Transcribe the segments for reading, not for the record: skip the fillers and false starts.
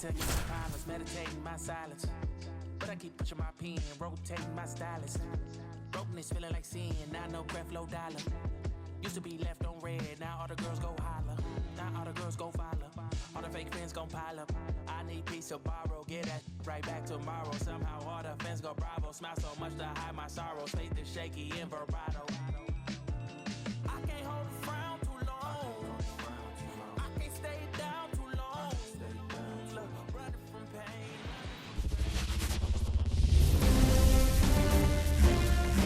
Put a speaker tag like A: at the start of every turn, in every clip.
A: tell you sometimes meditating my silence, but I keep pushing my pen, rotating my stylus. Brokenness feeling like sin, now no breath, low dollar. Used to be left on red, now all the girls go holler. Now all the girls go follow. All the fake fans gon' pile up. I need peace to borrow, get that right back tomorrow. Somehow all the fans go bravo. Smile so much to hide my sorrows. Faith is shaky in vibrato. I can't hold a frown too long. I can't stay down too long. Look, running from pain.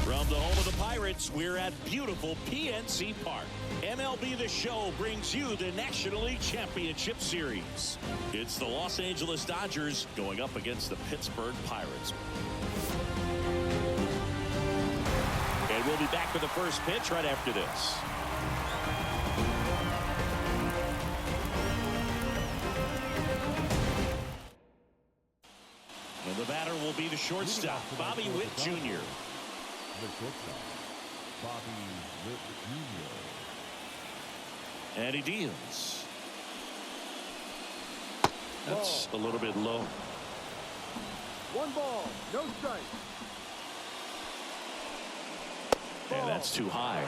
B: From the home of the Pirates, we're at beautiful PNC Park. MLB The Show brings you the National League Championship Series. It's the Los Angeles Dodgers going up against the Pittsburgh Pirates. And we'll be back with the first pitch right after this. And the batter will be the shortstop, Bobby Witt Jr.
C: The shortstop, Bobby Witt Jr.
B: And he deals. That's a little bit low.
C: 1 ball, no strike.
B: And that's too high.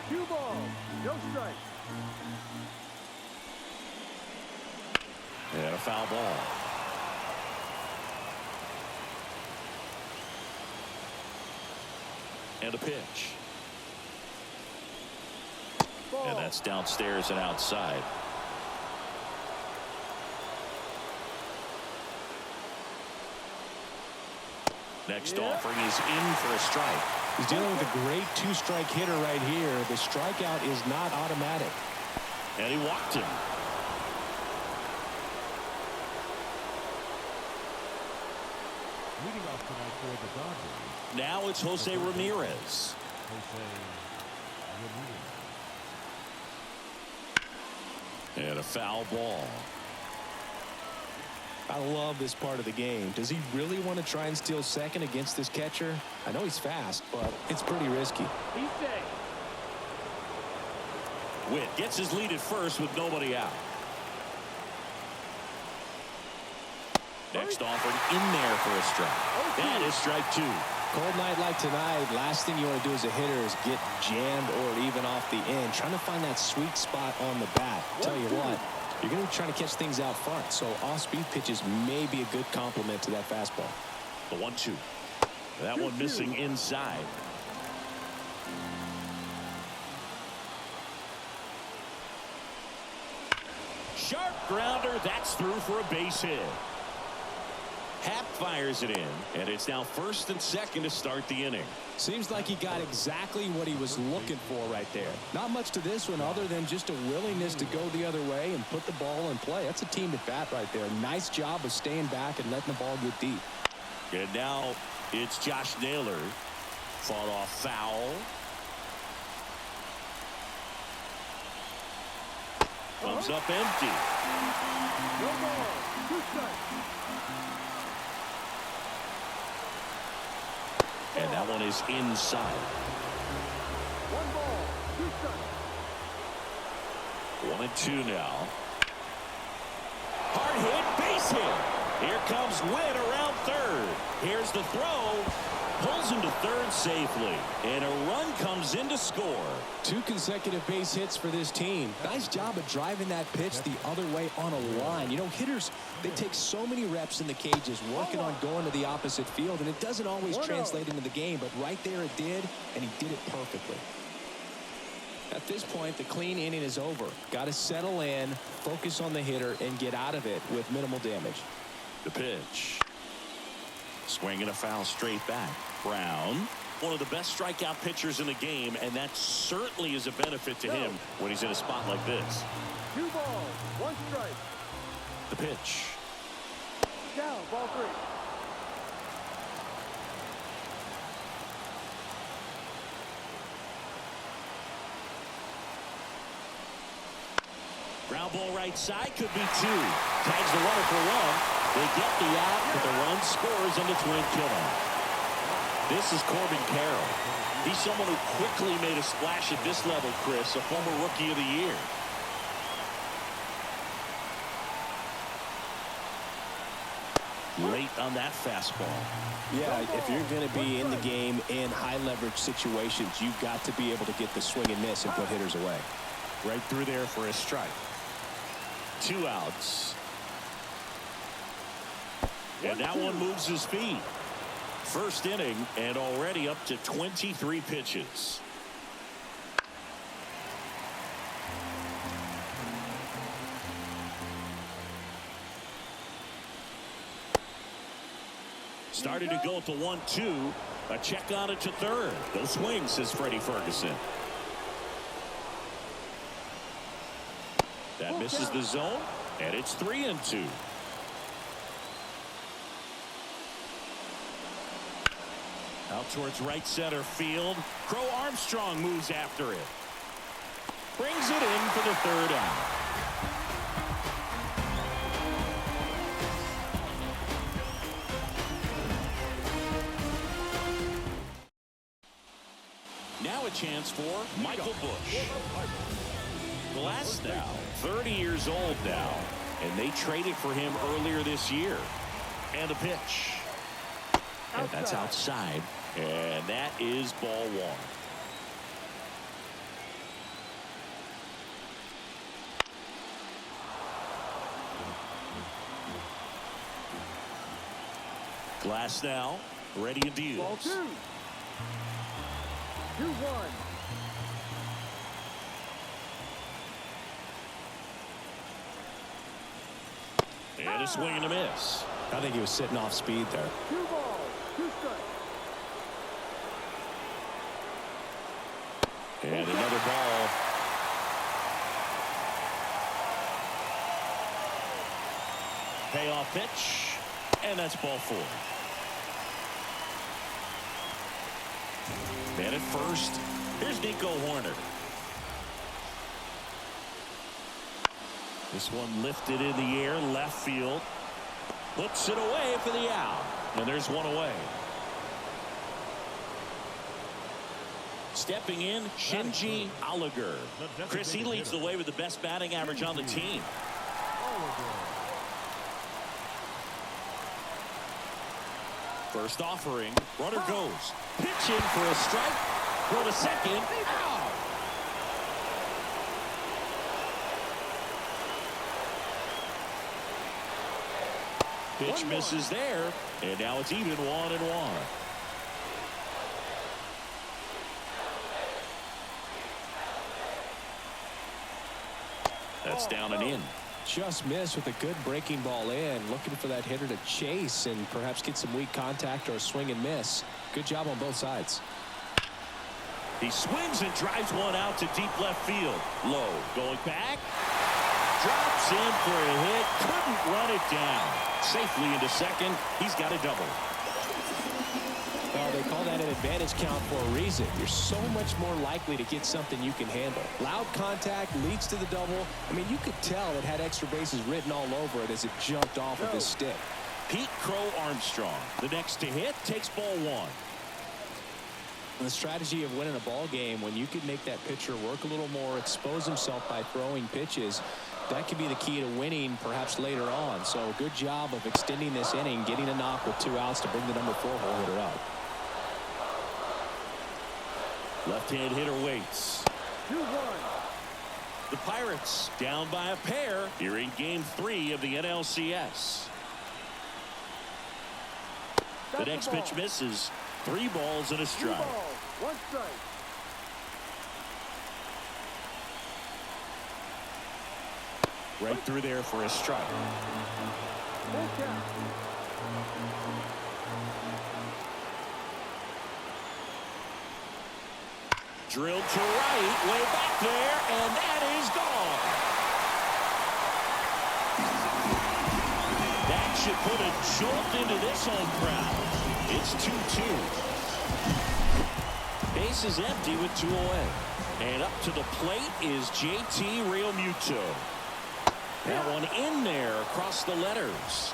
C: 2 balls, no strike.
B: And a foul ball. And a pitch. And that's downstairs and outside. Next offering is in for a strike.
D: He's dealing with a great 2-strike hitter right here. The strikeout is not automatic.
B: And he walked him.
C: Leading off tonight for the Dodgers.
B: Now it's Jose Ramirez. And a foul ball.
D: I love this part of the game. Does he really want to try and steal second against this catcher? I know he's fast, but it's pretty risky.
C: He's safe.
B: Witt gets his lead at first with nobody out. Next offering in there for a strike. That is strike 2.
D: Cold night like tonight, last thing you want to do as a hitter is get jammed or even off the end. Trying to find that sweet spot on the bat. Tell you what, you're going to be trying to catch things out front, so off-speed pitches may be a good complement to that fastball.
B: The 1-2. That one missing inside. Sharp grounder. That's through for a base hit. Happ fires it in, and it's now first and second to start the inning.
D: Seems like he got exactly what he was looking for right there. Not much to this one other than just a willingness to go the other way and put the ball in play. That's a team at bat right there. Nice job of staying back and letting the ball get deep.
B: And now it's Josh Naylor. Fought off foul. Comes up empty.
C: No ball, 2 strikes.
B: And that one is inside.
C: 1 ball, 2 strikes.
B: 1-2 now. Hard hit, base hit. Here comes Witt around third. Here's the throw. Pulls him to third safely. And a run comes in to score.
D: 2 consecutive base hits for this team. Nice job of driving that pitch the other way on a line. You know, hitters, they take so many reps in the cages working on going to the opposite field, and it doesn't always translate into the game, but right there it did, and he did it perfectly. At this point, the clean inning is over. Got to settle in, focus on the hitter, and get out of it with minimal damage.
B: The pitch. Swing and a foul straight back. Brown, one of the best strikeout pitchers in the game, and that certainly is a benefit to him when he's in a spot like this.
C: 2 balls, 1 strike.
B: The pitch.
C: Down, ball 3.
B: Ground ball right side, could be 2. Tags the runner for 1. They get the out, but the run scores on the twin killer. This is Corbin Carroll. He's someone who quickly made a splash at this level, Chris, a former Rookie of the Year. late on that fastball.
D: Yeah, if you're going to be in the game in high-leverage situations, you've got to be able to get the swing and miss and put hitters away.
B: Right through there for a strike. 2 outs. And that one moves his feet. First inning and already up to 23 pitches. Started to go at the 1-2. A check on it to third. No swing, says Freddie Ferguson. That misses the zone, and it's 3-2. Out towards right center field. Crow Armstrong moves after it. Brings it in for the 3rd out. Now a chance for Michael Busch. Glasnow, 30 years old now, and they traded for him earlier this year. And a pitch. And that's outside. And that is ball 1. Glasnow, ready and deals.
C: Ball 2. 2-1.
B: And a swing and a miss.
D: I think he was sitting off speed there.
C: 2 balls, 2 strikes.
B: And another ball. Payoff pitch. And that's ball 4. And at first, here's Nico Horner. This one lifted in the air, left field. Puts it away for the out. And there's one away. Stepping in, Shinji Alliger. Chris, he leads the way with the best batting average on the team. First offering, runner goes. Pitch in for a strike. Throw to second. Out. Pitch misses there, and now it's even 1-1. That's down and in.
D: Just missed with a good breaking ball in. Looking for that hitter to chase and perhaps get some weak contact or a swing and miss. Good job on both sides.
B: He swings and drives one out to deep left field. Low. Going back. Drops in for a hit. Couldn't run it down. Safely into second. He's got a double.
D: Well, they call that an advantage count for a reason. You're so much more likely to get something you can handle. Loud contact leads to the double. I mean, you could tell it had extra bases written all over it as it jumped off of his stick.
B: Pete Crow Armstrong, the next to hit, takes ball 1.
D: The strategy of winning a ball game, when you could make that pitcher work a little more, expose himself by throwing pitches, that could be the key to winning perhaps later on. So good job of extending this inning, getting a knock with 2 outs to bring the number 4 hole hitter out.
B: Left-hand hitter waits.
C: 2-1.
B: The Pirates down by a pair here in game 3 of the NLCS. The next pitch misses. 3 balls and a
C: 2
B: strike.
C: balls, 1 strike.
B: Right through there for a strike.
C: Full count.
B: Drilled to right, way back there, and that is gone. That should put a jolt into this home crowd. It's 2-2. Base is empty with 2 away. And up to the plate is JT Realmuto. That one in there across the letters.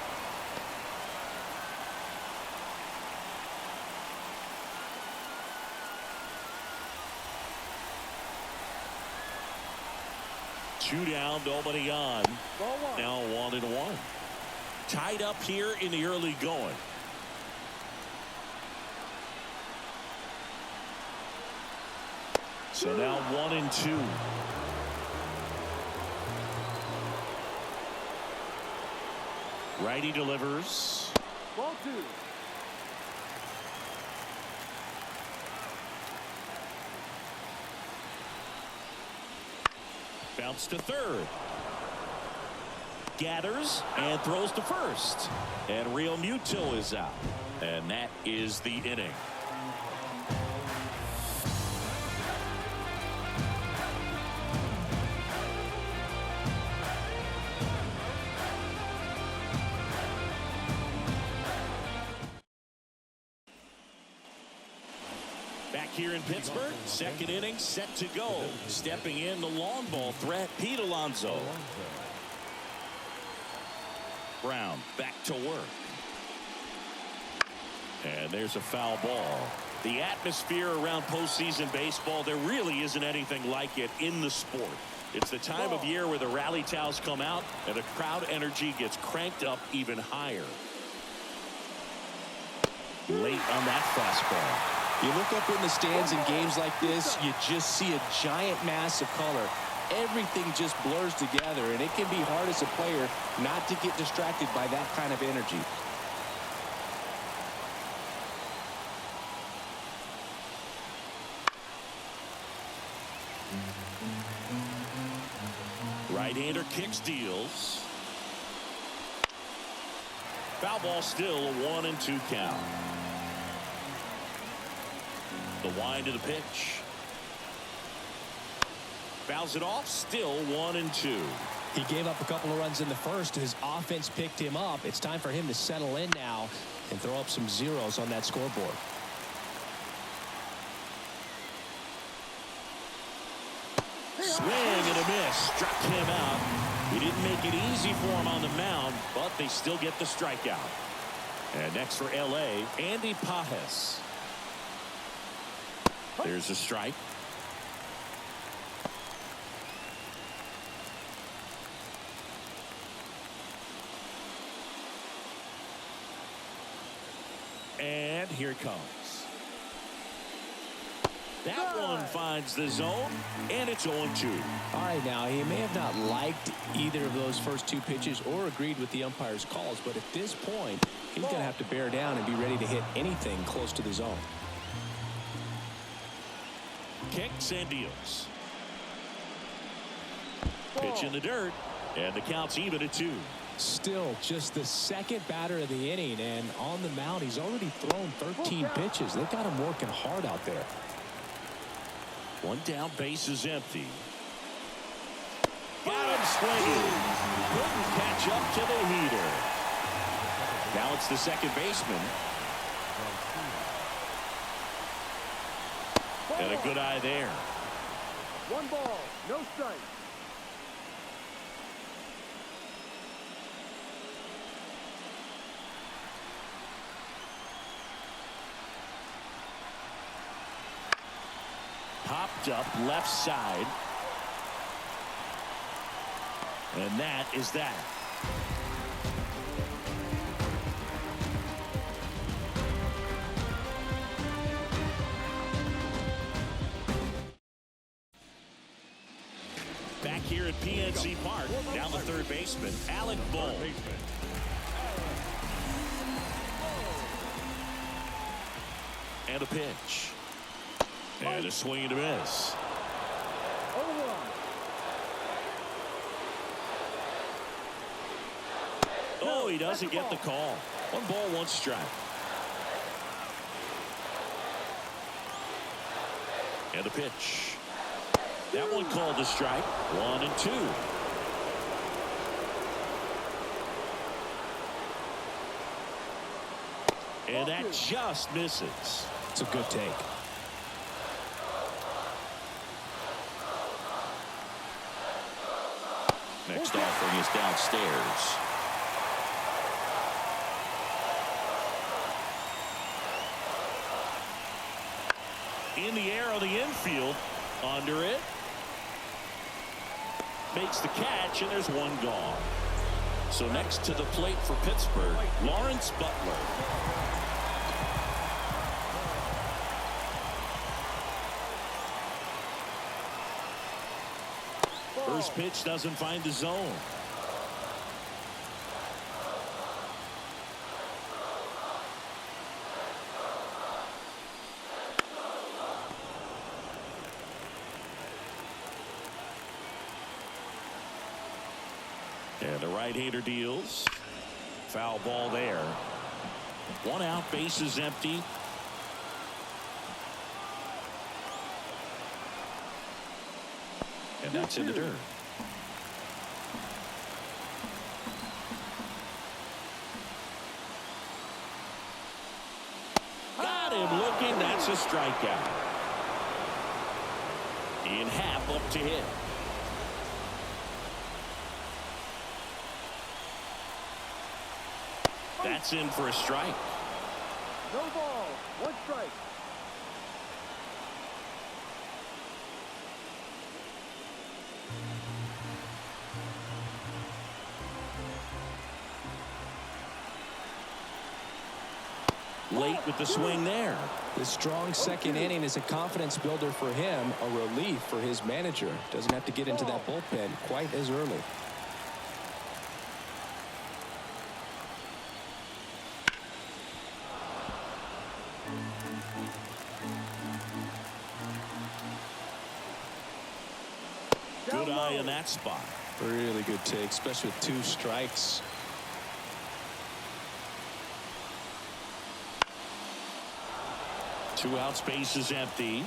B: Two down, nobody on.
C: Ball 1.
B: Now 1-1. tied up here in the early going. So now 1-2. Righty delivers.
C: Ball 2.
B: Bounce to third. Gathers and throws to first. And Real Muto is out. And that is the inning. Back here in Pittsburgh, second inning set to go. Stepping in the long ball threat, Pete Alonso. Brown back to work. And there's a foul ball. The atmosphere around postseason baseball, there really isn't anything like it in the sport. It's the time of year where the rally towels come out and the crowd energy gets cranked up even higher. Late on that fastball.
D: You look up in the stands in games like this, you just see a giant mass of color. Everything just blurs together, and it can be hard as a player not to get distracted by that kind of energy.
B: Right-hander kicks, deals. Foul ball, still a 1-2 count. The wind of the pitch. Fouls it off, still 1-2.
D: He gave up a couple of runs in the first. His offense picked him up. It's time for him to settle in now and throw up some zeros on that scoreboard.
B: Swing and a miss. Struck him out. He didn't make it easy for him on the mound, but they still get the strikeout. And next for L.A., Andy Pajes. There's a strike. And here it comes. That one finds the zone, and it's 0-2.
D: All right, now, he may have not liked either of those first two pitches or agreed with the umpire's calls, but at this point, he's going to have to bear down and be ready to hit anything close to the zone.
B: Kicks and deals. Pitch in the dirt, and the count's even at 2.
D: Still just the second batter of the inning, and on the mound, he's already thrown 13 pitches. They've got him working hard out there.
B: One down, base is empty. Got him swinging. Couldn't catch up to the heater. Now it's the second baseman. And a good eye there.
C: 1 ball, no strike.
B: Popped up left side. And that is that. Back here at PNC Park, down the third baseman, Alec Bohm. And a pitch. And a swing and a miss. Oh, he doesn't get the call. 1 ball, 1 strike. And a pitch. That one called a strike. 1-2. And that just misses.
D: It's a good take.
B: Next offering is downstairs. In the air on the infield. Under it. Makes the catch, and there's 1 gone. So next to the plate for Pittsburgh, Lawrence Butler. First pitch doesn't find the zone. And the right-hander deals. Foul ball there. One out, base is empty. And that's in the dirt. Got him looking. That's a strikeout. In half up to hit. That's in for a strike.
C: No ball. One strike.
B: Late with the swing there.
D: The strong second inning is a confidence builder for him, a relief for his manager. Doesn't have to get into that bullpen quite as early.
B: Good eye in that spot.
D: Really good take, especially with 2 strikes.
B: Two out, space is empty.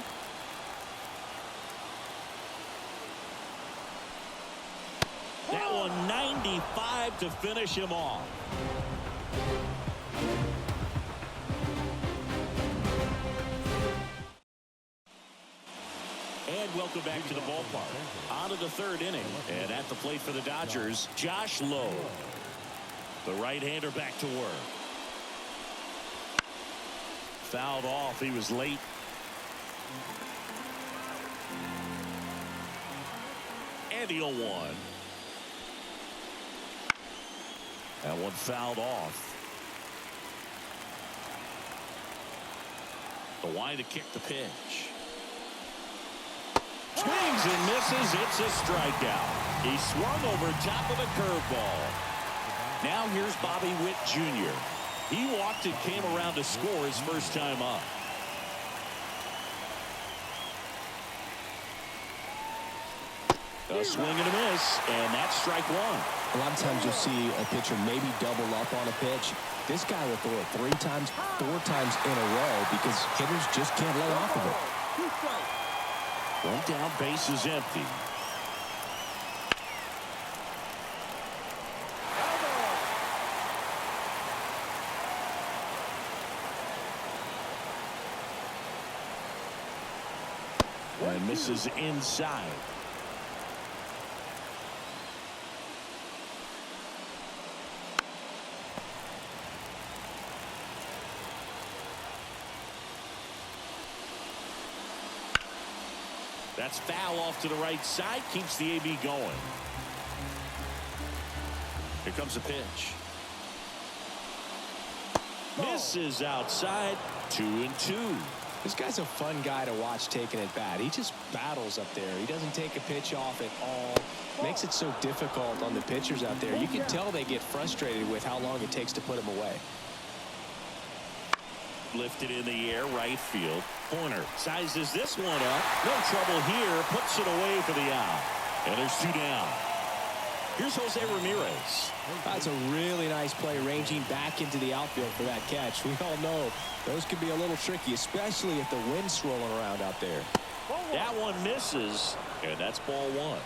B: That one 95 to finish him off. And welcome back to the ballpark. On to the third inning. And at the plate for the Dodgers, Josh Lowe. The right-hander back to work. Fouled off. He was late. And the 0-1. That one fouled off. The wide to kick the pitch. Swings and misses. It's a strikeout. He swung over top of the curveball. Now here's Bobby Witt Jr. He walked and came around to score his first time up. A swing and a miss, and that's strike one.
D: A lot of times you'll see a pitcher maybe double up on a pitch. This guy will throw it 3 times, 4 times in a row because hitters just can't lay off of it.
C: 2 strikes.
B: One down, base is empty. And misses inside. That's foul off to the right side. Keeps the AB going. Here comes a pitch. Misses outside. 2-2.
D: This guy's a fun guy to watch taking at bat. He just battles up there. He doesn't take a pitch off at all. Makes it so difficult on the pitchers out there. You can tell they get frustrated with how long it takes to put him away.
B: Lifted in the air, right field. Corner sizes this one up. No trouble here. Puts it away for the out. And there's 2 down. Here's Jose Ramirez.
D: That's a really nice play, ranging back into the outfield for that catch. We all know those can be a little tricky, especially if the wind's swirling around out there.
B: That one misses, and that's ball 1.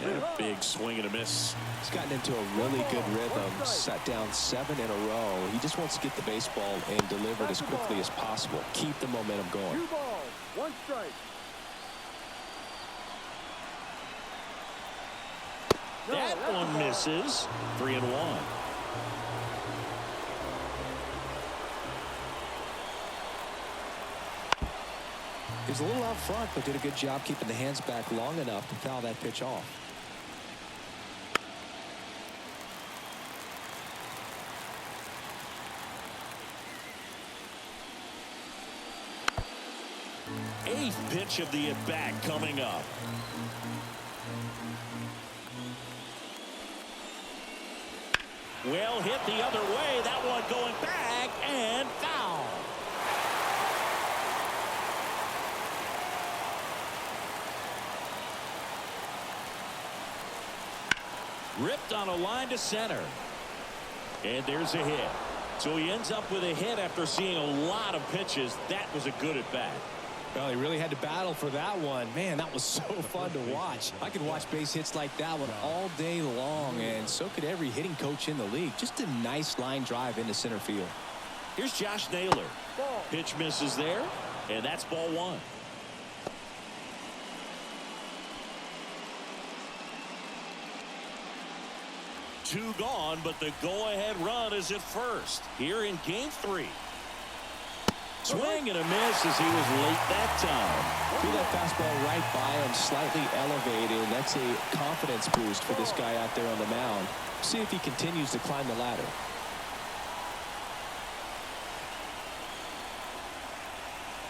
B: And a big swing and a miss.
D: He's gotten into a really good rhythm, sat down 7 in a row. He just wants to get the baseball and deliver it as quickly as possible. Keep the momentum going.
C: 2 balls, 1 strike.
B: That one misses. 3-1.
D: He was a little out front, but did a good job keeping the hands back long enough to foul that pitch off.
B: Eighth pitch of the at-bat coming up. Well hit the other way. That one going back and foul. Ripped on a line to center. And there's a hit. So he ends up with a hit after seeing a lot of pitches. That was a good at-bat.
D: Well, he really had to battle for that one. Man, that was so fun to watch. I could watch base hits like that one all day long, and so could every hitting coach in the league. Just a nice line drive into center field.
B: Here's Josh Naylor. Pitch misses there, and that's ball one. Two gone, but the go-ahead run is at first here in game 3. Swing and a miss as he was late that time.
D: Threw that fastball right by him, slightly elevated. That's a confidence boost for this guy out there on the mound. See if he continues to climb the ladder.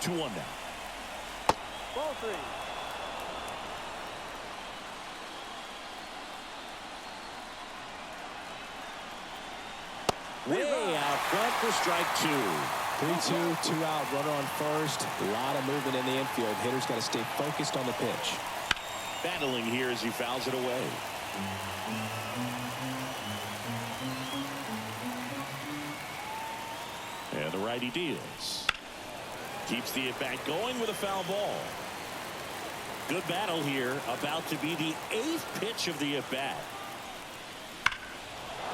B: Two one now.
C: Ball 3.
B: Way out front for strike 2.
D: 3-2, 2 out, runner on first. A lot of movement in the infield. Hitter's got to stay focused on the pitch.
B: Battling here as he fouls it away. And the righty deals. Keeps the at-bat going with a foul ball. Good battle here. About to be the 8th pitch of the at-bat.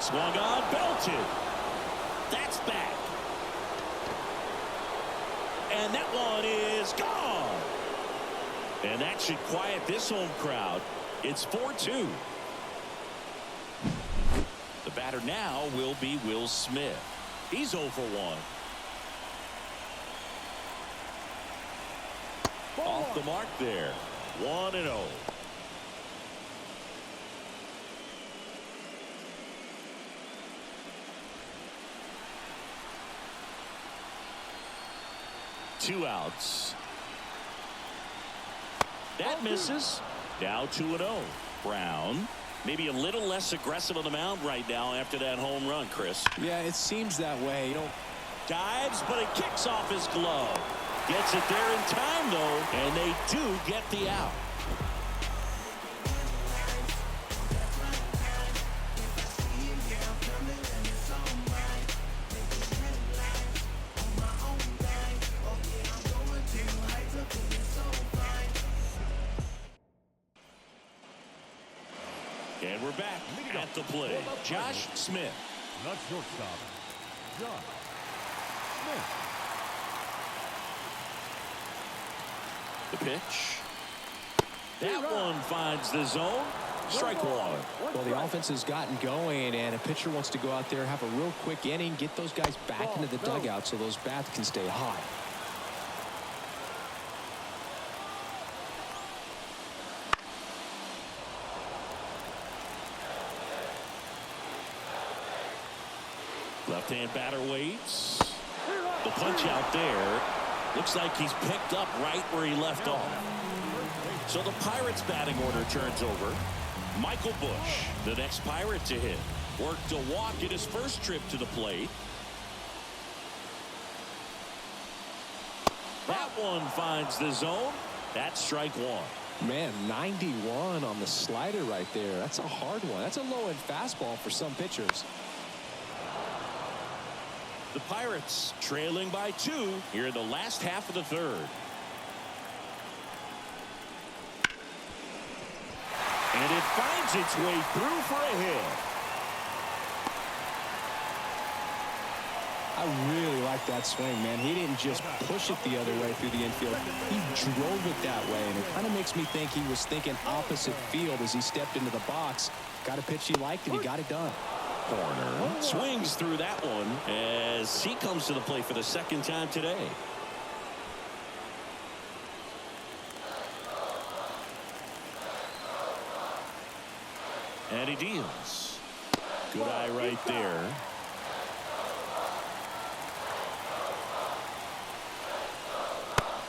B: Swung on, belted. That's back. And that one is gone. And that should quiet this home crowd. It's 4-2. The batter now will be Will Smith. He's 0 for 1. Off the mark there. 1-0. Two outs. That misses. Now 2-0. Brown maybe a little less aggressive on the mound right now after that home run, Chris.
D: Yeah, it seems that way. You know,
B: dives, but it kicks off his glove. Gets it there in time, though, and they do get the out. And we're back at the plate. Josh Smith.
C: Not shortstop. Josh Smith.
B: The pitch. That one finds the zone. Strike one.
D: Well, the offense has gotten going, and a pitcher wants to go out there, have a real quick inning, get those guys back into the dugout so those bats can stay hot.
B: Left-hand batter waits. The punch out there. Looks like he's picked up right where he left off. So the Pirates batting order turns over. Michael Busch, the next Pirate to hit. Worked a walk in his first trip to the plate. That one finds the zone. That's strike one.
D: Man, 91 on the slider right there. That's a hard one. That's a low-end fastball for some pitchers.
B: The Pirates trailing by 2 here in the last half of the third. And it finds its way through for a hit.
D: I really like that swing, man. He didn't just push it the other way through the infield. He drove it that way, and it kind of makes me think he was thinking opposite field as he stepped into the box. Got a pitch he liked, and he got it done.
B: Corner swings through that one as he comes to the plate for the second time today. And he deals. Good eye right there.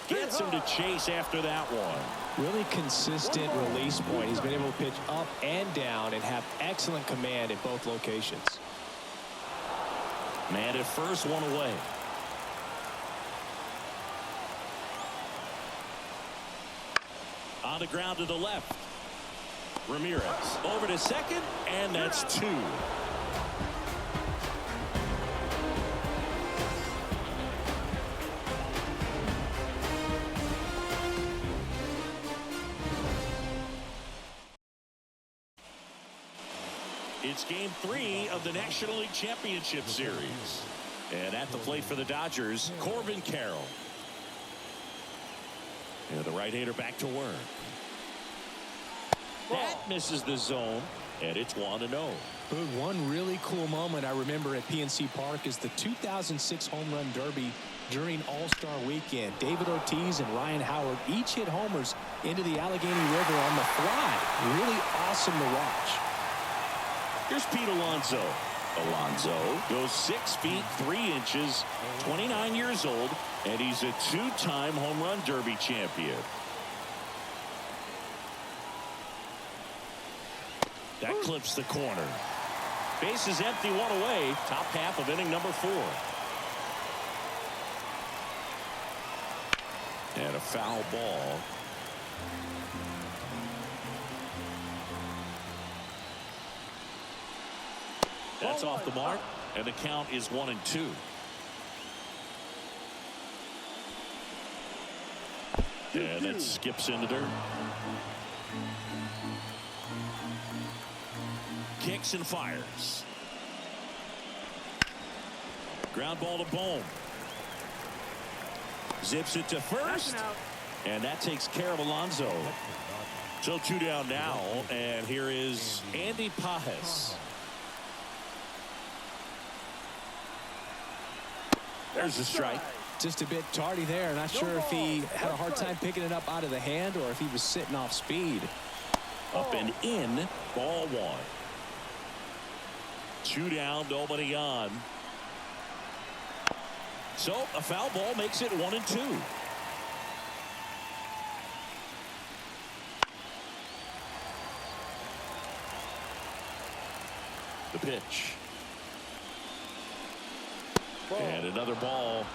B: Gets him to chase after that one.
D: Really consistent release point. He's been able to pitch up and down and have excellent command at both locations.
B: Man at first, one away. On the ground to the left. Ramirez over to second, and that's two. It's game 3 of the National League Championship Series. And at the plate for the Dodgers, Corbin Carroll. And the right-hander back to work. That misses the zone, and it's 1-0.
D: One really cool moment I remember at PNC Park is the 2006 Home Run Derby during All-Star Weekend. David Ortiz and Ryan Howard each hit homers into the Allegheny River on the fly. Really awesome to watch.
B: Here's Pete Alonso. Alonso goes 6 feet 3 inches, 29 years old, and he's a 2-time Home Run Derby champion. That clips the corner. Base is empty, 1 away. Top half of inning number 4. And a foul ball. That's off the mark, and the count is 1-2. And that skips into dirt. Kicks and fires. Ground ball to Bohm. Zips it to first, and that takes care of Alonso. So 2 down now, and here is Andy Pajes. There's the strike.
D: Just a bit tardy there. Not sure if he had a hard time picking it up out of the hand or if he was sitting off speed.
B: Up and in, ball 1. 2 down, nobody on. So a foul ball makes it 1-2. The pitch. And another ball.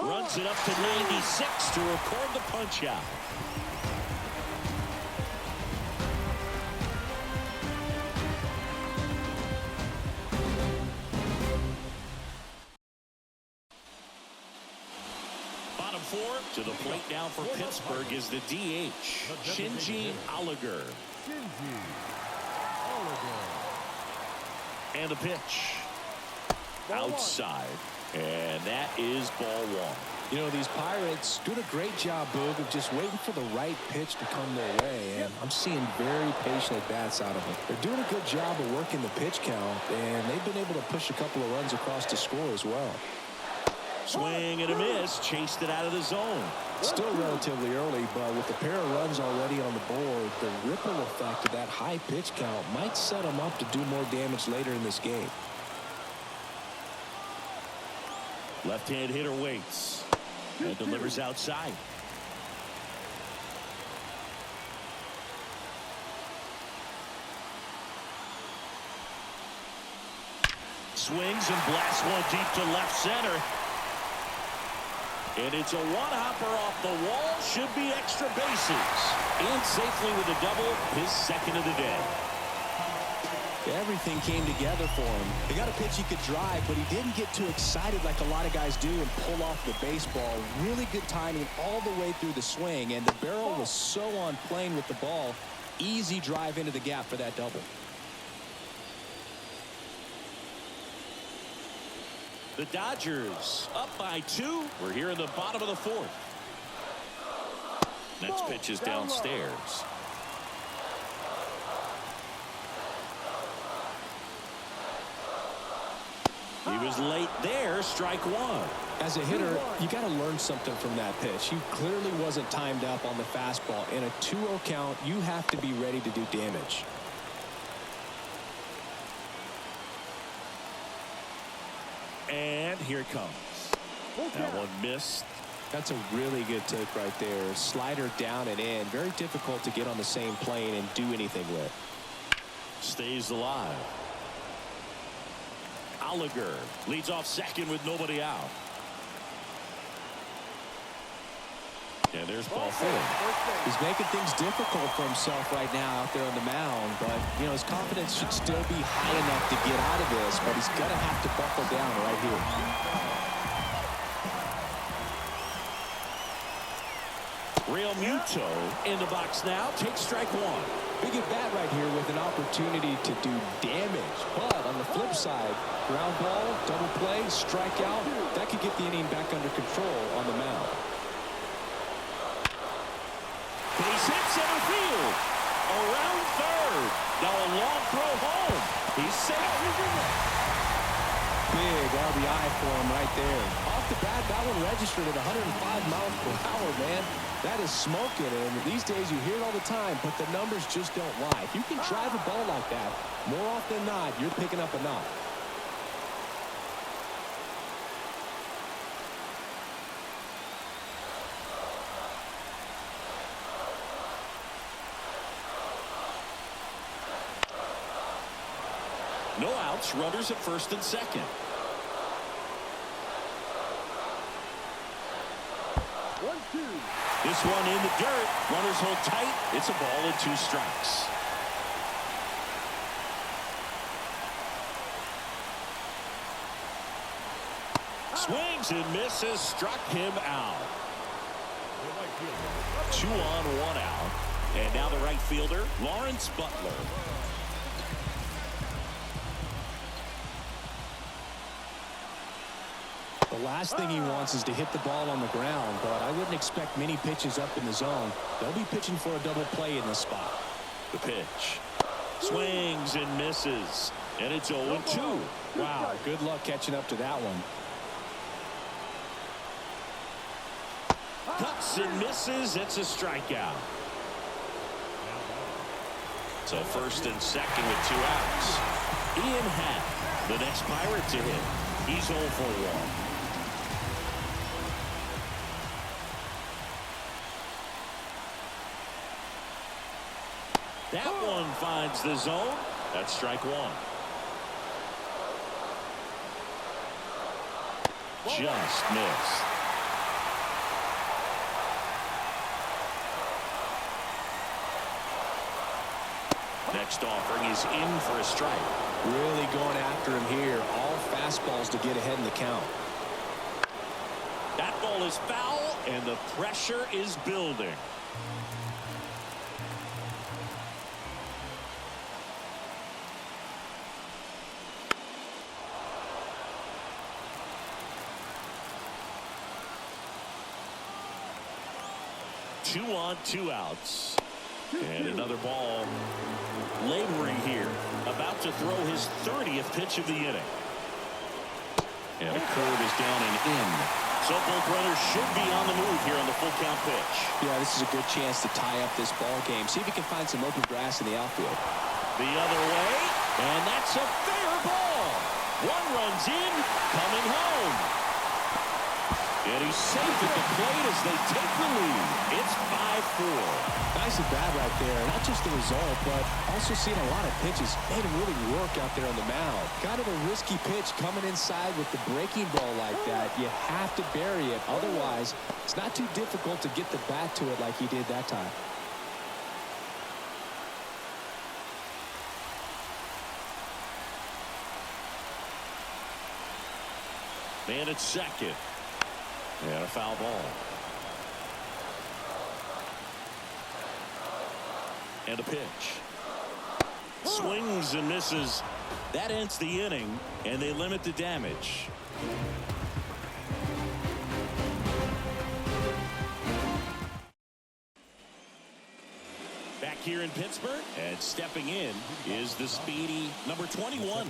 B: Runs it up to 96 to record the punch out. Bottom 4 to the plate now for Pittsburgh is the DH, Shinji Oliger. And the pitch. Outside. And that is ball 1.
D: You know, these Pirates doing a great job, Boog, of just waiting for the right pitch to come their way. And I'm seeing very patient at-bats out of them. They're doing a good job of working the pitch count, and they've been able to push a couple of runs across to score as well.
B: Swing and a miss. Chased it out of the zone.
D: Still relatively early, but with a pair of runs already on the board, the ripple effect of that high pitch count might set them up to do more damage later in this game.
B: Left-hand hitter waits and delivers outside. Swings and blasts one deep to left center. And it's a one-hopper off the wall. Should be extra bases. In safely with a double, his second of the day.
D: Everything came together for him. They got a pitch he could drive, but he didn't get too excited like a lot of guys do and pull off the baseball. Really good timing all the way through the swing, and the barrel was so on plane with the ball. Easy drive into the gap for that double.
B: The Dodgers up by 2. We're here in the bottom of the 4th. Next pitch is downstairs. He was late there. Strike one.
D: As a hitter, you got to learn something from that pitch. He clearly wasn't timed up on the fastball. In a 2-0 count, you have to be ready to do damage.
B: And here it comes. That one missed.
D: That's a really good take right there. Slider down and in. Very difficult to get on the same plane and do anything with.
B: Stays alive. Oliger leads off second with nobody out. And there's ball four.
D: He's making things difficult for himself right now out there on the mound. But, you know, his confidence should still be high enough to get out of this. But he's going to have to buckle down right here.
B: Real Muto in the box now. Takes strike one.
D: Big at bat right here with an opportunity to do damage. But on the flip side, ground ball, double play, strikeout, that could get the inning back under control on the mound.
B: Base hit center field. Around third. Now a long throw home. He's safe.
D: Big RBI for him right there. Off the bat, that one registered at 105 miles per hour, man. That is smoking, and these days you hear it all the time, but the numbers just don't lie. If you can drive a ball like that, more often than not, you're picking up a knock.
B: No outs. Runners at first and second. This one in the dirt. Runners hold tight. It's a ball and 2 strikes. Swings and misses. Struck him out. 2 on, 1 out. And now the right fielder, Lawrence Butler.
D: The last thing he wants is to hit the ball on the ground, but I wouldn't expect many pitches up in the zone. They'll be pitching for a double play in this spot.
B: The pitch. Swings and misses. And it's 0-2.
D: Wow, good luck catching up to that one.
B: Cuts and misses. It's a strikeout. So first and second with 2 outs. Ian Happ, the next Pirate to hit. He's 0 for 1. That one finds the zone. That's strike 1. Just missed. Next offering is in for a strike.
D: Really going after him here. All fastballs to get ahead in the count.
B: That ball is foul, and the pressure is building. Two on, 2 outs. And another ball laboring here. About to throw his 30th pitch of the inning. And a curve is down and in. So both runners should be on the move here on the full count pitch.
D: Yeah, this is a good chance to tie up this ball game. See if he can find some open grass in the outfield.
B: The other way. And that's a fair ball. 1 runs in, coming home. And he's safe at the plate as they take the lead. It's 5-4.
D: Nice at bat right there. Not just the result, but also seeing a lot of pitches. Made him really work out there on the mound. Kind of a risky pitch coming inside with the breaking ball like that. You have to bury it. Otherwise, it's not too difficult to get the bat to it like he did that time.
B: Man at second. And a foul ball. And a pitch. Swings and misses. That ends the inning, and they limit the damage. Back here in Pittsburgh, and stepping in is the speedy number 21.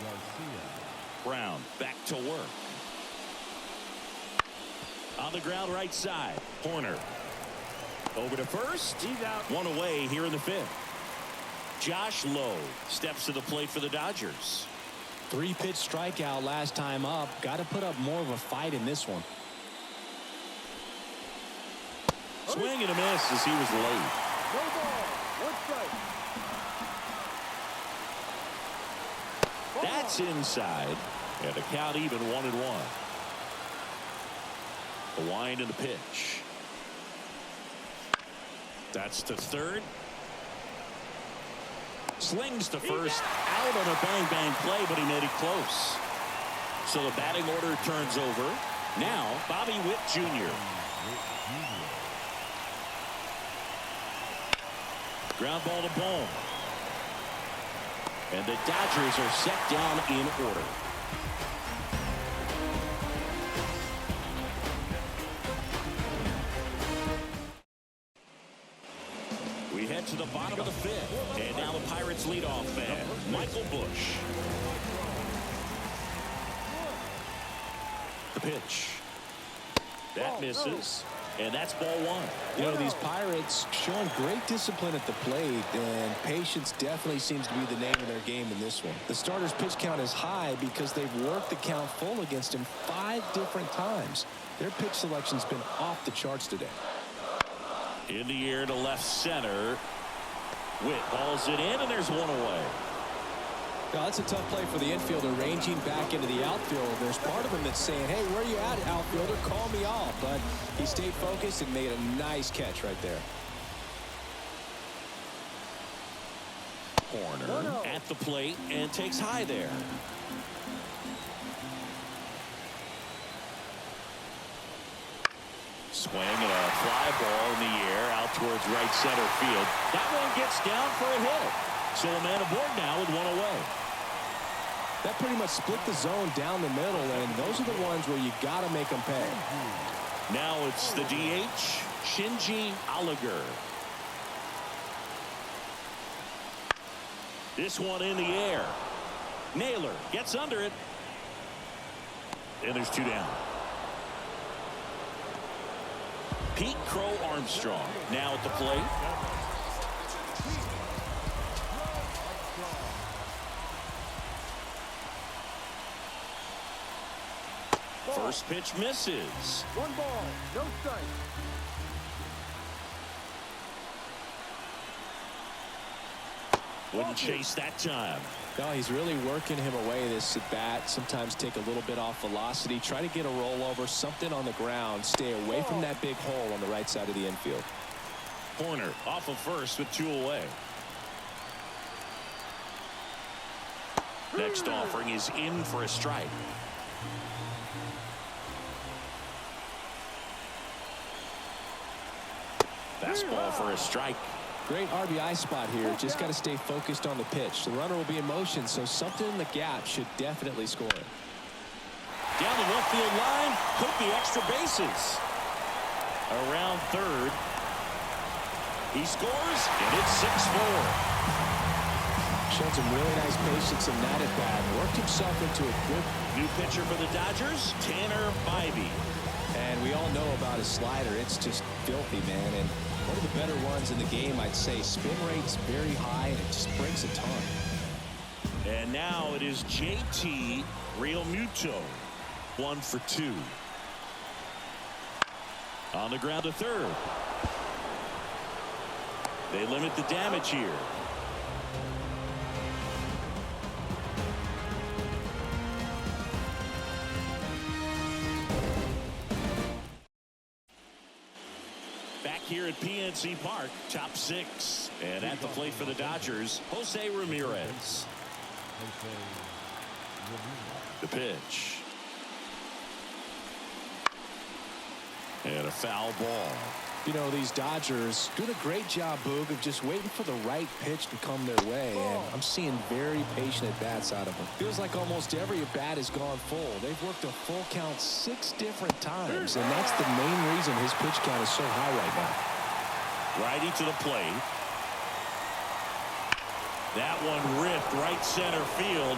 C: Garcia.
B: Brown back to work. On the ground right side. Horner. Over to first.
C: He's out.
B: One away here in the fifth. Josh Lowe steps to the plate for the Dodgers.
D: 3-pitch strikeout last time up. Got to put up more of a fight in this one.
B: Swing and a miss as he was late.
C: No ball. One strike.
B: That's inside. And the count even 1-1. The wind and the pitch. That's to third. Slings to first. Out on a bang-bang play, but he made it close. So the batting order turns over. Now, Bobby Witt Jr. Ground ball to Bohm. And the Dodgers are set down in order. We head to the bottom of the fifth. And now the Pirates leadoff man, Michael Busch. The pitch. That misses. And that's ball one.
D: You know, these Pirates showing great discipline at the plate, and patience definitely seems to be the name of their game in this one. The starter's pitch count is high because they've worked the count full against him 5 different times. Their pitch selection's been off the charts today.
B: In the air to left center. Witt hauls it in, and there's one away.
D: Now, that's a tough play for the infielder, ranging back into the outfield. There's part of him that's saying, hey, where are you at, outfielder? Call me off. But he stayed focused and made a nice catch right there.
B: Horner at the plate and takes high there. Swing and a fly ball in the air out towards right center field. That one gets down for a hit. So a man aboard now with one away.
D: That pretty much split the zone down the middle, and those are the ones where you got to make them pay.
B: Now it's the DH, Shinji Alliger. This one in the air. Naylor gets under it. And there's 2 down. Pete Crow Armstrong now at the plate. First pitch misses.
C: 1 ball. No strike.
B: Wouldn't chase that time.
D: No, he's really working him away this at bat. Sometimes take a little bit off velocity. Try to get a rollover, something on the ground. Stay away from that big hole on the right side of the infield.
B: Horner off of first with 2 away. Next offering is in for a strike. Fastball for a strike.
D: Great RBI spot here. Just got to stay focused on the pitch. The runner will be in motion, so something in the gap should definitely score.
B: Down the left field line. Could be extra bases. Around third. He scores, and it's 6-4.
D: Showed some really nice patience in that at bat. Worked himself into a good.
B: New pitcher for the Dodgers, Tanner Bybee.
D: And we all know about his slider. It's just filthy, man. And one of the better ones in the game, I'd say. Spin rate's very high, and it just breaks a ton.
B: And now it is JT Realmuto. 1 for 2. On the ground to third. They limit the damage here. Back here at PNC Park, top 6. And at the plate for the Dodgers, Jose Ramirez. The pitch. And a foul ball.
D: You know, these Dodgers doing a great job, Boog, of just waiting for the right pitch to come their way. And I'm seeing very patient at-bats out of them. Feels like almost every at-bat has gone full. They've worked a full count 6 different times, and that's the main reason his pitch count is so high right now.
B: Righty to the plate. That one ripped right center field.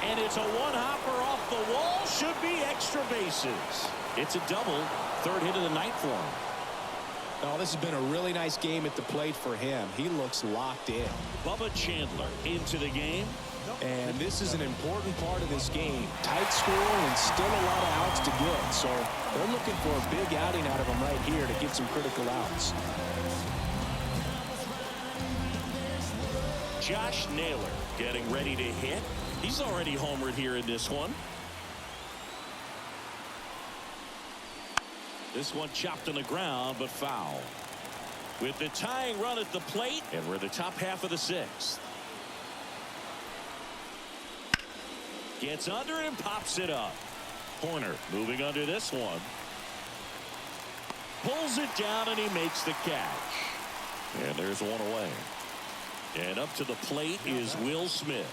B: And it's a one-hopper off the wall. Should be extra bases. It's a double. Third hit of the night for him.
D: Oh, this has been a really nice game at the plate for him. He looks locked in.
B: Bubba Chandler into the game.
D: And this is an important part of this game. Tight score and still a lot of outs to get. So they're looking for a big outing out of him right here to get some critical outs.
B: Josh Naylor getting ready to hit. He's already homered here in this one. This one chopped on the ground, but foul. With the tying run at the plate, and we're in the top half of the sixth. Gets under it and pops it up. Horner moving under this one. Pulls it down, and he makes the catch. And there's one away. And up to the plate is Will Smith.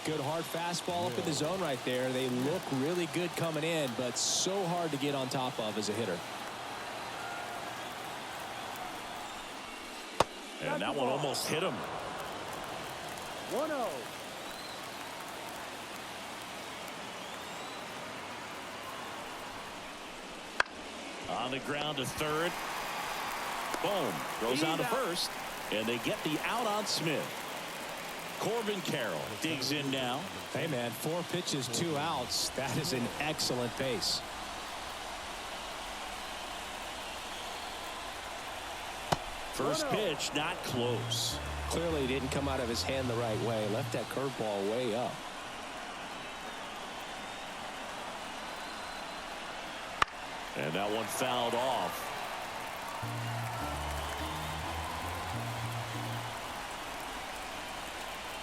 D: Good hard fastball up in the zone right there. They look really good coming in, but so hard to get on top of as a hitter.
B: And that one almost hit him.
C: 1-0.
B: On the ground to third. Boom. Goes on to first. And they get the out on Smith. Corbin Carroll digs in now.
D: Hey, man, 4 pitches, 2 outs. That is an excellent pace.
B: First pitch, not close.
D: Clearly didn't come out of his hand the right way. Left that curveball way up.
B: And that one fouled off.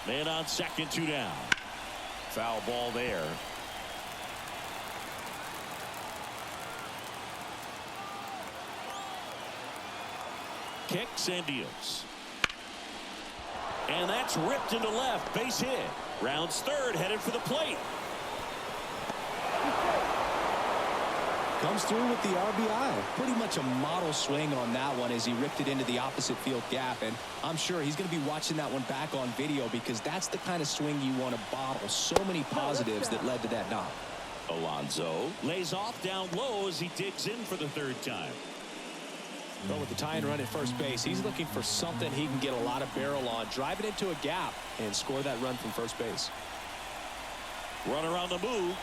B: Man on second, 2 down. Foul ball there. Kicks and deals. And that's ripped into left. Base hit. Rounds third, headed for the plate.
D: Comes through with the RBI. Pretty much a model swing on that one as he ripped it into the opposite field gap. And I'm sure he's going to be watching that one back on video because that's the kind of swing you want to bottle. So many positives that led to that knock.
B: Alonso lays off down low as he digs in for the third time.
D: But with the tying run at first base, he's looking for something he can get a lot of barrel on. Drive it into a gap and score that run from first base.
B: Runner on the move.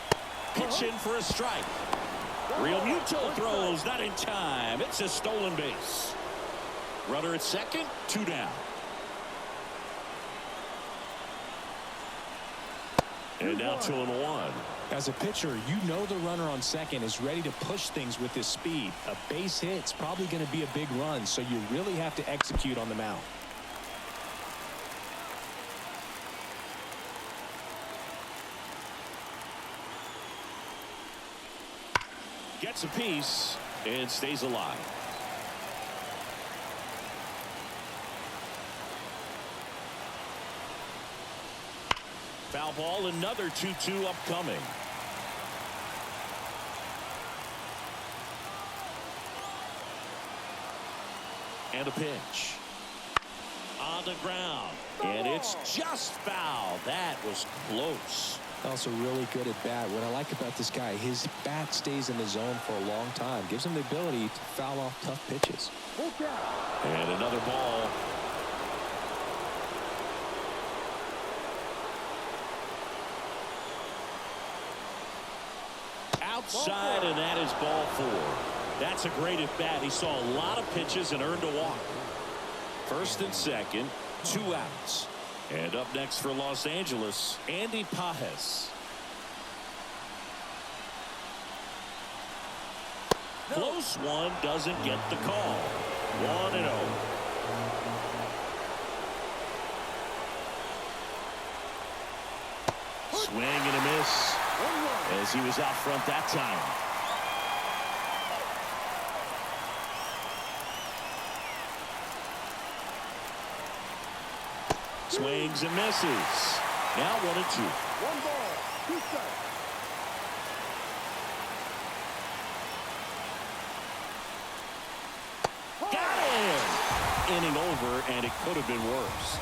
B: Pitch in for a strike. Real Muto throws, not in time. It's a stolen base. Runner at second, 2 down. And now 2-1.
D: As a pitcher, you know the runner on second is ready to push things with his speed. A base hit's probably going to be a big run, so you really have to execute on the mound.
B: Gets a piece and stays alive. Foul ball, another 2-2 upcoming. And a pitch. On the ground. And it's just foul. That was close.
D: Also really good at bat. What I like about this guy, his bat stays in the zone for a long time. Gives him the ability to foul off tough pitches.
B: And another ball. Outside, and that is ball 4. That's a great at bat. He saw a lot of pitches and earned a walk. First and second, 2 outs. And up next for Los Angeles, Andy Pages. Close one, doesn't get the call. 1-0. Swing and a miss as he was out front that time. Swings and misses. Now 1-2.
C: 1 ball, 2 strikes.
B: Got him! Inning over, and it could have been worse.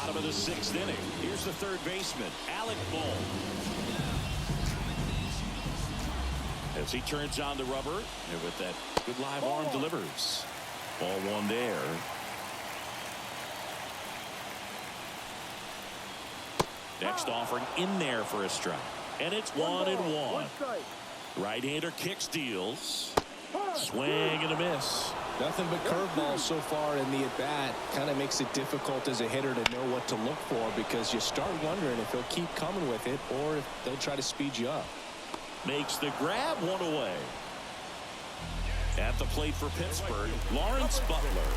B: bottom of the 6th inning. Here's the third baseman, Alec Bohm. As he turns on the rubber, and with that good live arm delivers. Ball one there. Next offering in there for a strike. And it's 1-1. Right-hander kicks, deals. Swing and a miss.
D: Nothing but curveballs so far in the at-bat. Kind of makes it difficult as a hitter to know what to look for, because you start wondering if he'll keep coming with it or if they'll try to speed you up.
B: Makes the grab, one away. At the plate for Pittsburgh, Lawrence Butler,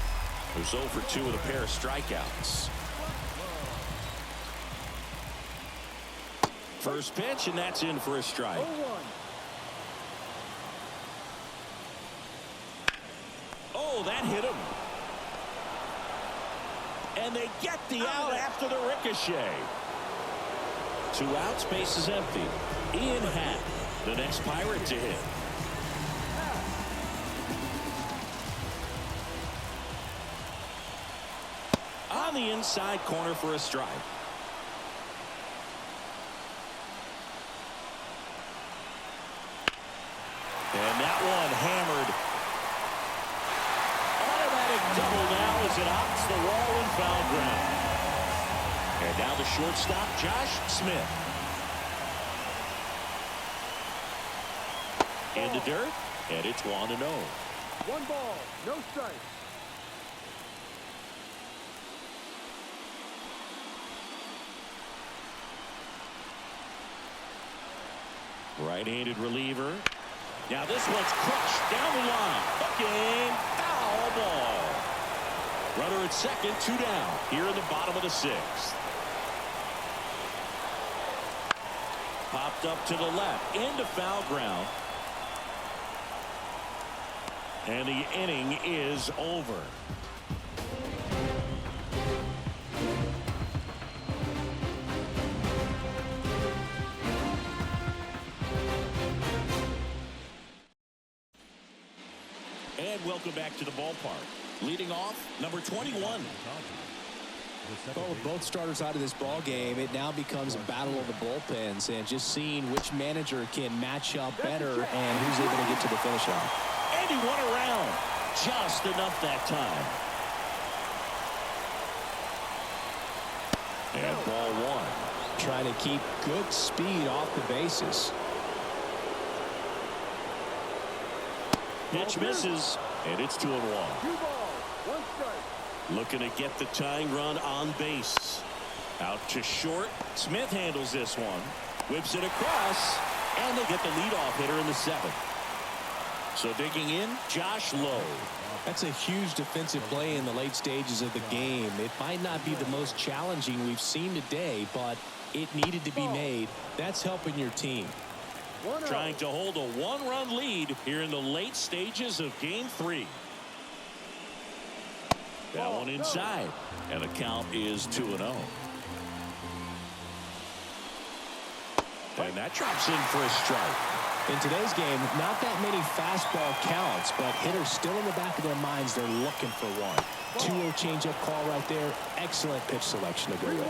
B: who's 0 for 2 with a pair of strikeouts. First pitch, and that's in for a strike. Oh, that hit him. And they get the out after the ricochet. 2 outs, base is empty. Ian Happ, the next Pirate to hit. On the inside corner for a strike. And that one hammered. Automatic double now as it hops the wall and foul ground. And now the shortstop, Josh Smith. In the dirt, and it's 1-0.
C: 1 ball, no strike.
B: Right-handed reliever. Now this one's crushed down the line. Hooking, foul ball. Runner at second, 2 down. Here in the bottom of the 6th. Popped up to the left, into foul ground. And the inning is over. And welcome back to the ballpark. Leading off, number 21.
D: Well, with both starters out of this ball game, it now becomes a battle of the bullpens, and just seeing which manager can match up better and who's able to get to the finish line.
B: And he went around just enough that time. And ball 1.
D: Trying to keep good speed off the bases.
B: Pitch misses, and it's 2-1.
C: 2 balls, 1 strike.
B: Looking to get the tying run on base. Out to short. Smith handles this one. Whips it across, and they get the leadoff hitter in the 7th. So digging in, Josh Lowe.
D: That's a huge defensive play in the late stages of the game. It might not be the most challenging we've seen today, but it needed to be made. That's helping your team.
B: Trying to hold a 1-run lead here in the late stages of Game 3. That one inside, and the count is 2-0. And that drops in for a strike.
D: In today's game, not that many fastball counts, but hitters still in the back of their minds, they're looking for one. 2-0 changeup call right there. Excellent pitch selection to go with.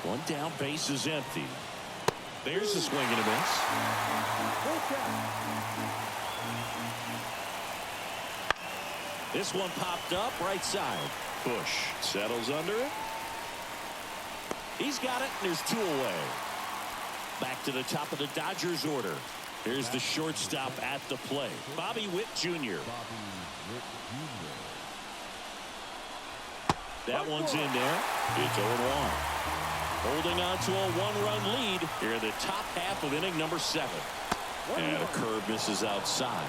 B: 1 down, base is empty. There's a swing and a miss. This one popped up right side. Bush settles under it. He's got it, and there's 2 away. Back to the top of the Dodgers order. Here's the shortstop at the plate, Bobby Witt Jr. That one's in there. It's 0-1. Holding on to a 1-run lead here in the top half of inning number 7. And a curve misses outside.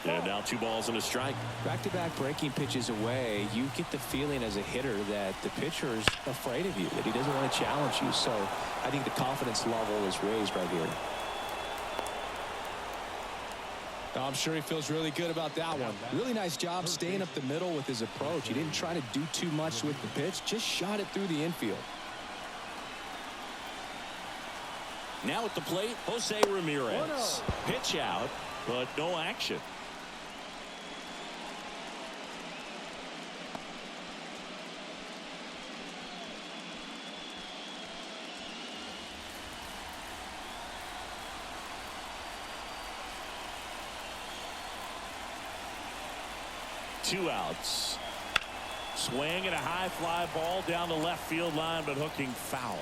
B: And now 2 balls and a strike.
D: Back-to-back breaking pitches away, you get the feeling as a hitter that the pitcher is afraid of you, that he doesn't want to challenge you. So I think the confidence level is raised right here. I'm sure he feels really good about that one. Really nice job staying up the middle with his approach. He didn't try to do too much with the pitch, just shot it through the infield.
B: Now at the plate, Jose Ramirez. Pitch out. but no action. Two outs. Swing and a high fly ball down the left field line, but hooking foul.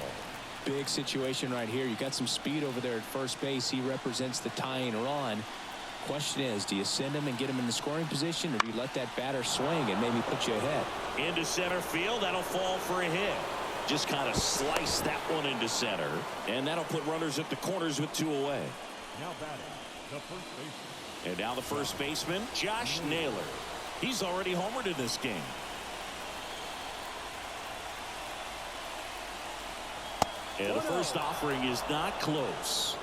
D: Big situation right here. You got some speed over there at first base. He represents the tying run. Question is, do you send him and get him in the scoring position, or do you let that batter swing and maybe put you ahead?
B: Into center field. That'll fall for a hit. Just kind of slice that one into center, and that'll put runners at the corners with two away.
C: Now batting, the first baseman.
B: And now the first baseman, Josh Naylor. He's already homered in this game. And the first offering is not close.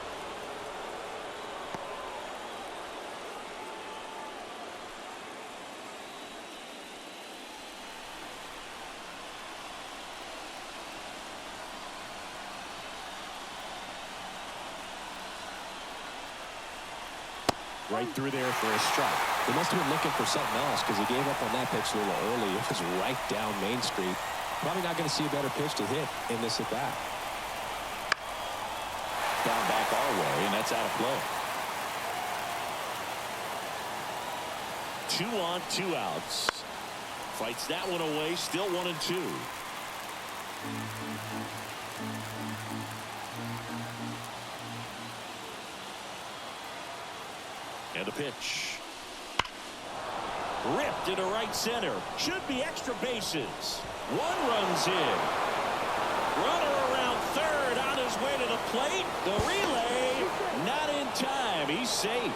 B: Right through there for a strike.
D: He must have been looking for something else because he gave up on that pitch a little early. It was right down Main Street. Probably not going to see a better pitch to hit in this at bat.
B: Down back our way, and that's out of play. 2 on, 2 outs. Fights that one away, still 1-2. And the pitch. Ripped into right center. Should be extra bases. 1 runs in. Runner around third on his way to the plate. The relay not in time. He's safe.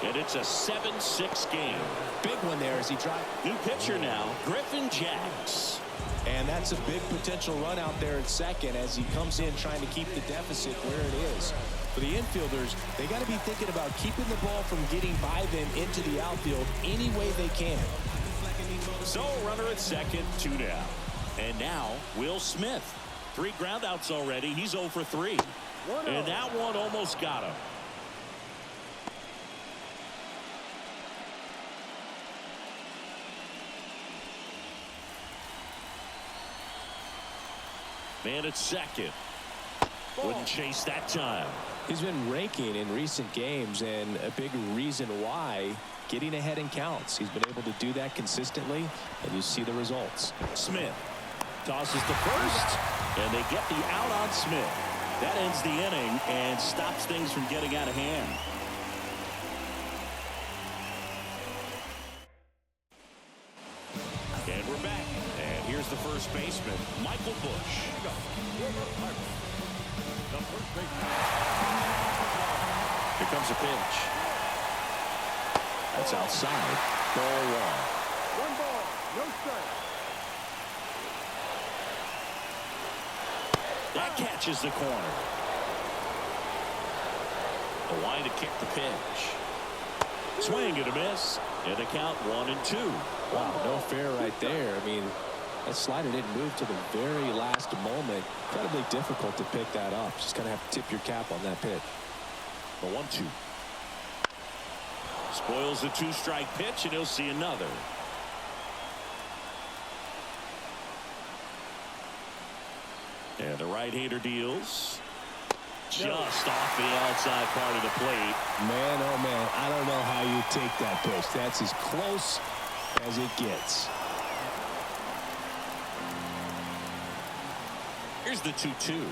B: And it's a 7-6 game.
D: Big one there as he drives.
B: New pitcher now, Griffin Jacks.
D: And that's a big potential run out there at second as he comes in trying to keep the deficit where it is. For the infielders, they got to be thinking about keeping the ball from getting by them into the outfield any way they can.
B: So runner at second, 2 down. And now Will Smith. 3 groundouts already. He's 0 for 3. And that one almost got him. Man at second. Wouldn't chase that time.
D: He's been raking in recent games, and a big reason why, getting ahead in counts. He's been able to do that consistently, and you see the results.
B: Smith tosses to first, and they get the out on Smith. That ends the inning and stops things from getting out of hand. And we're back. And here's the first baseman, Michael Bush. Here comes a pitch. That's outside. Ball 1.
C: 1 ball, no strike.
B: That catches the corner. A line to kick the pitch. Swing and a miss. And the count 1-2.
D: Wow, no fair right there. I mean, that slider didn't move to the very last moment. Incredibly difficult to pick that up. Just kind of have to tip your cap on that pitch.
B: The 1-2. Spoils the 2-strike pitch, and he'll see another. And the right-hander deals. Just off the outside part of the plate.
D: Man, oh man, I don't know how you take that pitch. That's as close as it gets.
B: Here's the 2-2.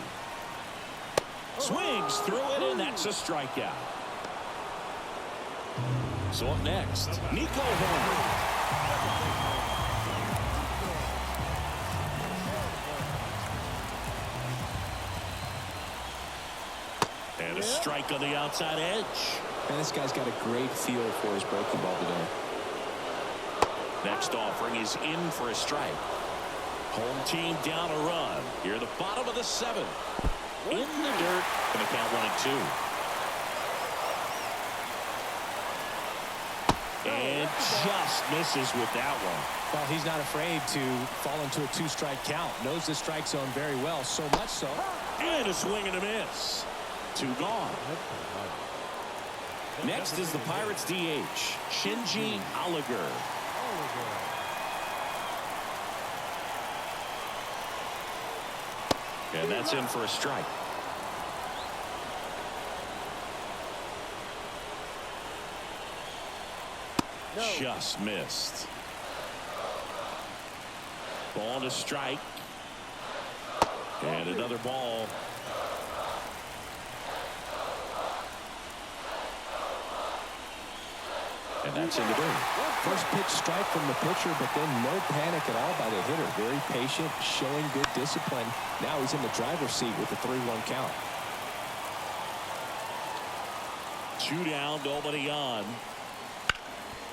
B: Swings through it, and that's a strikeout. So up next, Nico Horner. And a strike on the outside edge.
D: And this guy's got a great feel for his breaking ball today.
B: Next offering is in for a strike. Home team down a run. Here at the bottom of the 7th. In the dirt. And the count 1-2. And just misses with that one.
D: Well, he's not afraid to fall into a 2-strike count. Knows the strike zone very well, so much so.
B: And a swing and a miss. 2 gone. Next is the Pirates DH, Shinji Oliger. And that's in for a strike. No. Just missed. Ball to strike. And another ball. And that's in the dirt.
D: First pitch strike from the pitcher, but then no panic at all by the hitter. Very patient, showing good discipline. Now he's in the driver's seat with a 3-1 count.
B: 2 down, nobody on.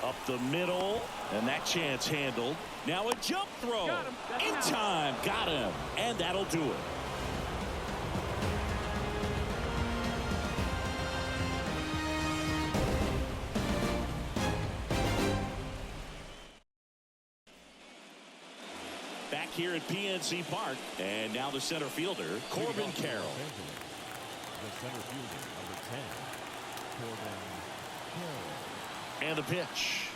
B: Up the middle, and that chance handled. Now a jump throw. In time, got him. And that'll do it. Back here at PNC Park, and now the center fielder, Corbin Carroll.
C: The center fielder, number 10, Corbin Carroll.
B: And the pitch.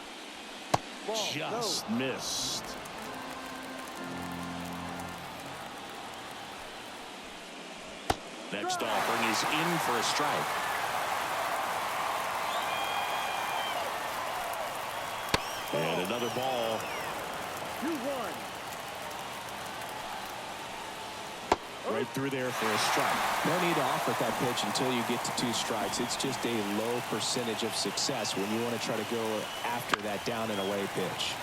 B: Just missed. Next offering is in for a strike. And another ball.
C: 2-1.
B: Right through there for a strike.
D: No need to offer that pitch until you get to 2 strikes. It's just a low percentage of success when you want to try to go after that down and away pitch.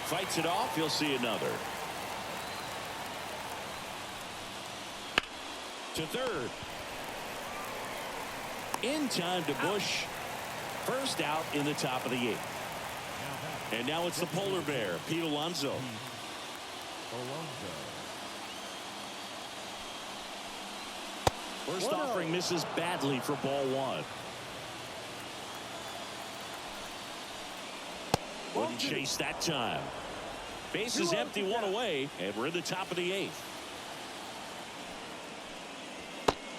B: Fights it off. You'll see another. To third. In time to Bush. First out in the top of the 8th. And now it's the polar bear, Pete Alonso. First offering misses badly for ball 1. Wouldn't chase that time. Base is empty, 1 away, and we're in the top of the 8th.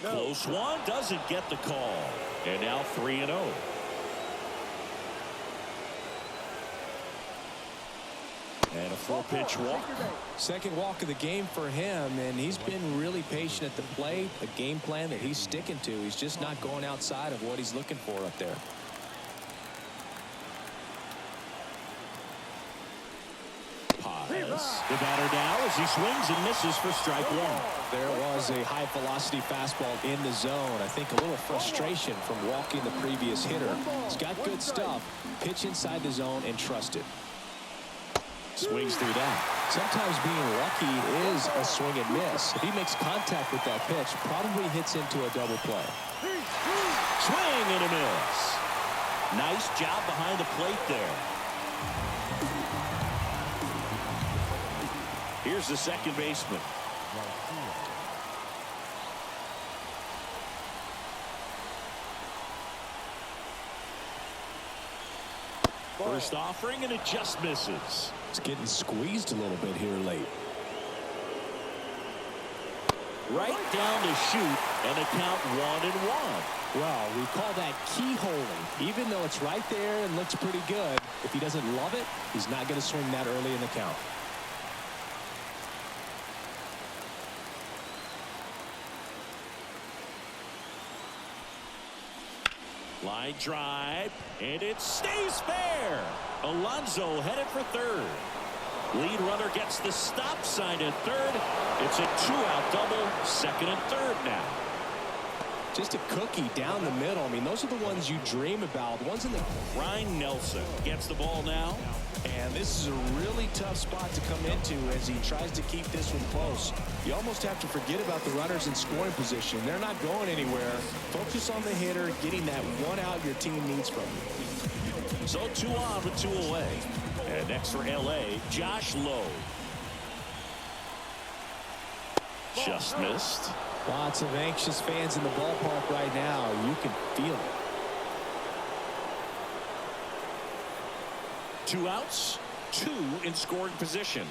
B: Close one, doesn't get the call. And now 3-0. And a 4-pitch walk.
D: Second walk of the game for him, and he's been really patient at the plate. A game plan that he's sticking to. He's just not going outside of what he's looking for up there.
B: Paz. The batter now as he swings and misses for strike 1.
D: There was a high velocity fastball in the zone. I think a little frustration from walking the previous hitter. He's got good stuff. Pitch inside the zone and trust it.
B: Swings through that.
D: Sometimes being lucky is a swing and miss. If he makes contact with that pitch, probably hits into a double play.
B: Swing and a miss. Nice job behind the plate there. Here's the second baseman. First offering, and it just misses.
D: It's getting squeezed a little bit here late.
B: Right down to shoot, and a count 1-1.
D: Well, we call that keyholing. Even though it's right there and looks pretty good, if he doesn't love it, he's not going to swing that early in the count.
B: Line drive, and it stays fair. Alonso headed for third. Lead runner gets the stop sign at third. It's a 2-out double, second and third now.
D: Just a cookie down the middle. I mean, those are the ones you dream about. The ones in the...
B: Ryan Nelson gets the ball now.
D: And this is a really tough spot to come into as he tries to keep this one close. You almost have to forget about the runners in scoring position. They're not going anywhere. Focus on the hitter, getting that 1 out your team needs from you.
B: So 2 on with 2 away. And next for LA, Josh Lowe. Just missed.
D: Lots of anxious fans in the ballpark right now. You can feel it.
B: 2 outs, 2 in scoring position.